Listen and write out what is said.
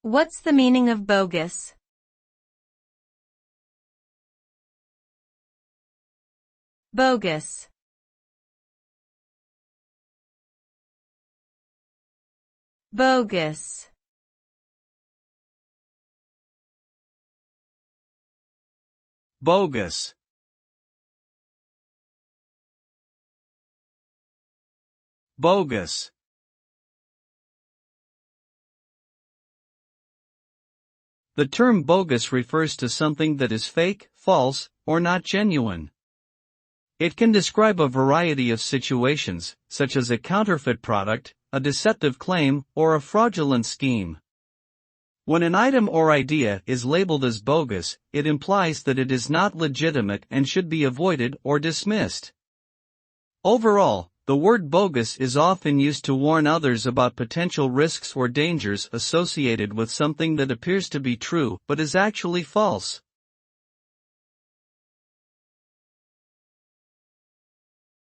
What's the meaning of bogus? Bogus. Bogus. Bogus. Bogus. The term bogus refers to something that is fake, false, or not genuine. It can describe a variety of situations, such as a counterfeit product, a deceptive claim, or a fraudulent scheme. When an item or idea is labeled as bogus, it implies that it is not legitimate and should be avoided or dismissed. Overall, the word bogus is often used to warn others about potential risks or dangers associated with something that appears to be true but is actually false.